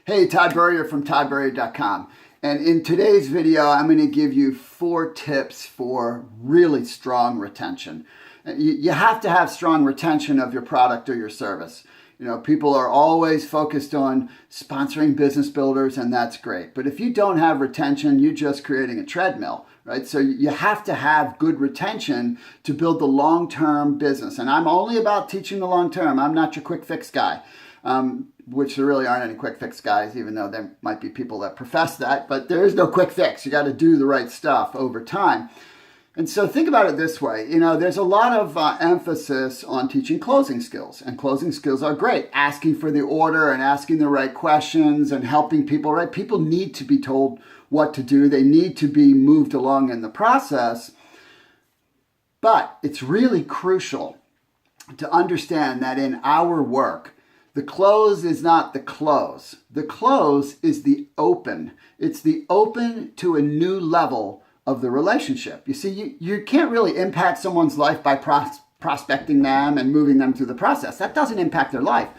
Hey, Todd Burrier from toddburrier.com. And in today's video, I'm going to give you 4 tips for really strong retention. You have to have strong retention of your product or your service. You know, people are always focused on sponsoring business builders, and that's great. But if you don't have retention, you're just creating a treadmill, right? So you have to have good retention to build the long-term business. And I'm only about teaching the long-term. I'm not your quick fix guy. Which there really aren't any quick fix guys, even though there might be people that profess that, but there is no quick fix. You got to do the right stuff over time. And so think about it this way. You know, there's a lot of emphasis on teaching closing skills, and closing skills are great. Asking for the order and asking the right questions and helping people, right? People need to be told what to do. They need to be moved along in the process. But it's really crucial to understand that in our work, the close is not the close. The close is the open. It's the open to a new level of the relationship. You see, you can't really impact someone's life by prospecting them and moving them through the process. That doesn't impact their life.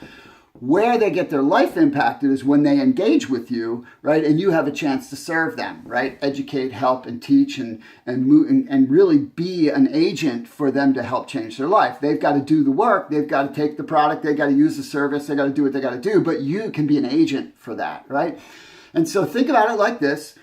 Where they get their life impacted is when they engage with you, right? And you have a chance to serve them, right? Educate, help, and teach, and really be an agent for them to help change their life. They've got to do the work. They've got to take the product. They've got to use the service. They've got to do what they got to do. But you can be an agent for that, right? And so think about it like this.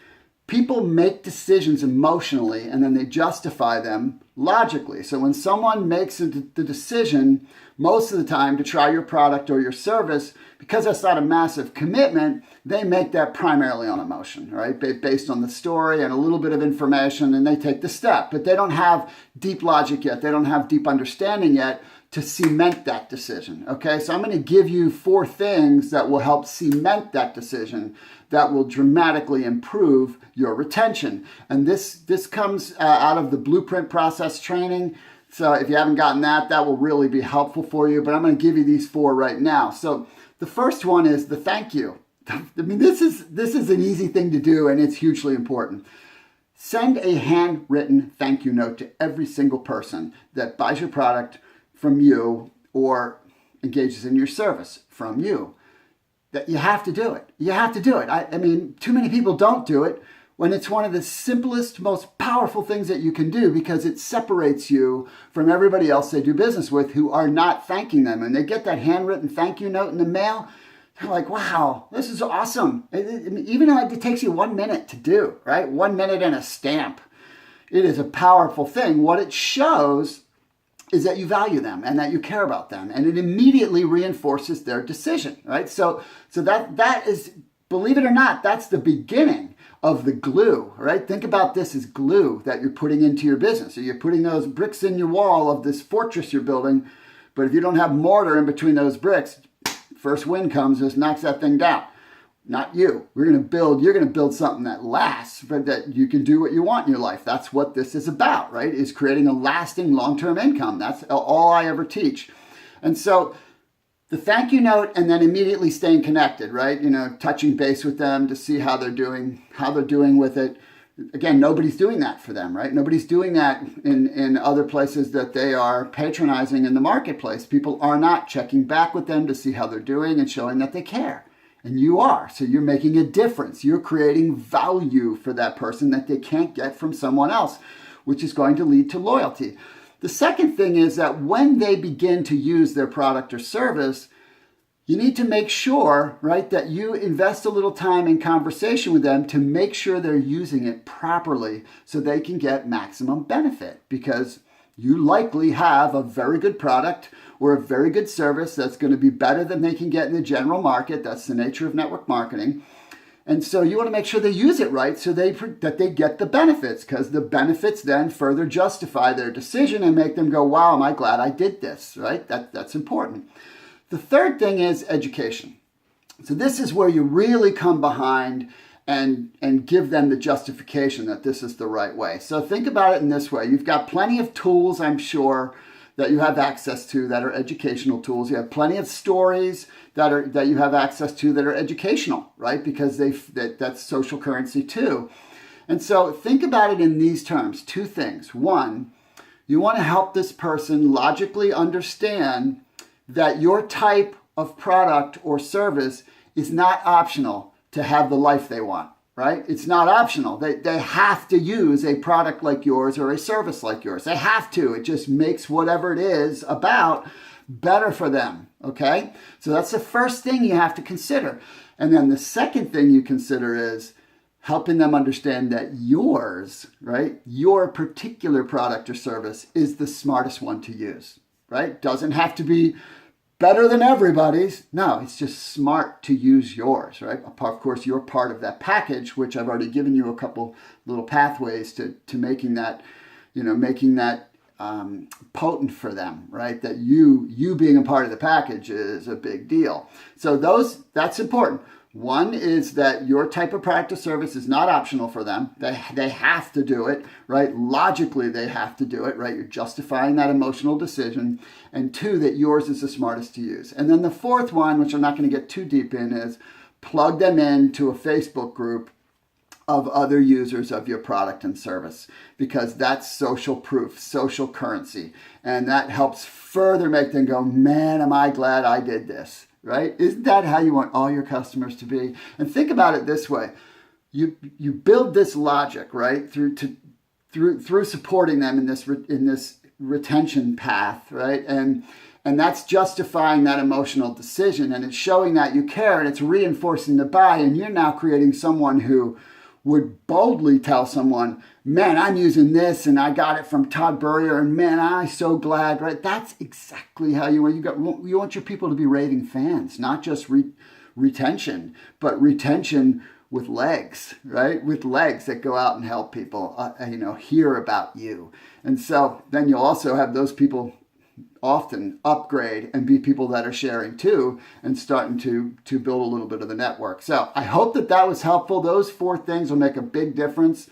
People make decisions emotionally, and then they justify them logically. So when someone makes the decision, most of the time, to try your product or your service, because that's not a massive commitment, they make that primarily on emotion, right? Based on the story and a little bit of information, and they take the step. But they don't have deep logic yet. They don't have deep understanding yet to cement that decision, okay? So I'm going to give you 4 things that will help cement that decision that will dramatically improve your retention. And this comes out of the blueprint process training. So if you haven't gotten that, that will really be helpful for you. But I'm going to give you these 4 right now. So the first one is the thank you. I mean, this is an easy thing to do, and it's hugely important. Send a handwritten thank you note to every single person that buys your product from you or engages in your service from you. That you have to do it. You have to do it. I mean, too many people don't do it when it's one of the simplest, most powerful things that you can do, because it separates you from everybody else they do business with who are not thanking them. And they get that handwritten thank you note in the mail. They're like, wow, this is awesome. Even though it takes you 1 minute to do, right? 1 minute and a stamp. It is a powerful thing. What it shows is that you value them and that you care about them, and it immediately reinforces their decision, right? So that is, believe it or not, that's the beginning of the glue, right? Think about this as glue that you're putting into your business. So you're putting those bricks in your wall of this fortress you're building, but if you don't have mortar in between those bricks, first wind comes, just knocks that thing down. Not you. You're going to build something that lasts, but that you can do what you want in your life. That's what this is about, right? Is creating a lasting long-term income. That's all I ever teach. And so the thank you note, and then immediately staying connected, right? You know, touching base with them to see how they're doing with it. Again, nobody's doing that for them, right? Nobody's doing that in other places that they are patronizing in the marketplace. People are not checking back with them to see how they're doing and showing that they care. And you are. So you're making a difference. You're creating value for that person that they can't get from someone else, which is going to lead to loyalty. The second thing is that when they begin to use their product or service, you need to make sure, right, that you invest a little time in conversation with them to make sure they're using it properly so they can get maximum benefit, because you likely have a very good product or a very good service that's going to be better than they can get in the general market. That's the nature of network marketing. And so you want to make sure they use it right so that they get the benefits, because the benefits then further justify their decision and make them go, wow, am I glad I did this, right? That's important. The third thing is education. So this is where you really come behind and give them the justification that this is the right way. So think about it in this way. You've got plenty of tools, I'm sure, that you have access to that are educational tools. You have plenty of stories that you have access to that are educational, right? Because that's social currency too. And so think about it in these terms. 2 things. 1, you want to help this person logically understand that your type of product or service is not optional to have the life they want, right? It's not optional. They have to use a product like yours or a service like yours. They have to. It just makes whatever it is about better for them, okay? So that's the first thing you have to consider. And then the second thing you consider is helping them understand that yours, right, your particular product or service is the smartest one to use, right? Doesn't have to be better than everybody's. No, it's just smart to use yours, right? Of course, you're part of that package, which I've already given you a couple little pathways to making that, potent for them, right? That you being a part of the package is a big deal. So that's important. One is that your type of product or service is not optional for them. They have to do it, right? Logically, they have to do it, right? You're justifying that emotional decision. And two, that yours is the smartest to use. And then the fourth one, which I'm not going to get too deep in, is plug them into a Facebook group of other users of your product and service, because that's social proof, social currency. And that helps further make them go, man, am I glad I did this, right? Isn't that how you want all your customers to be? And think about it this way. You build this logic, right, through supporting them in this retention path, right? And that's justifying that emotional decision, and it's showing that you care, and it's reinforcing the buy, and you're now creating someone who would boldly tell someone, man, I'm using this and I got it from Todd Burrier, and man, I'm so glad, right? That's exactly how you want your people to be raving fans, not just retention, but retention with legs, right? With legs that go out and help people, hear about you. And so then you'll also have those people often upgrade and be people that are sharing too, and starting to build a little bit of the network. So I hope that was helpful. Those 4 things will make a big difference.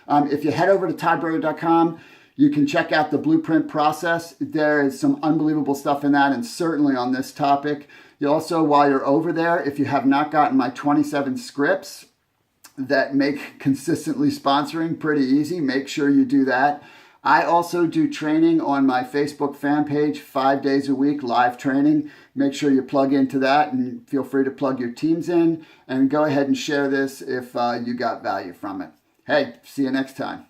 If you head over to toddburrier.com, you can check out the blueprint process. There is some unbelievable stuff in that, and certainly on this topic. You also, while you're over there, if you have not gotten my 27 scripts that make consistently sponsoring pretty easy, make sure you do that. I also do training on my Facebook fan page 5 days a week, live training. Make sure you plug into that, and feel free to plug your teams in, and go ahead and share this if you got value from it. Hey, see you next time.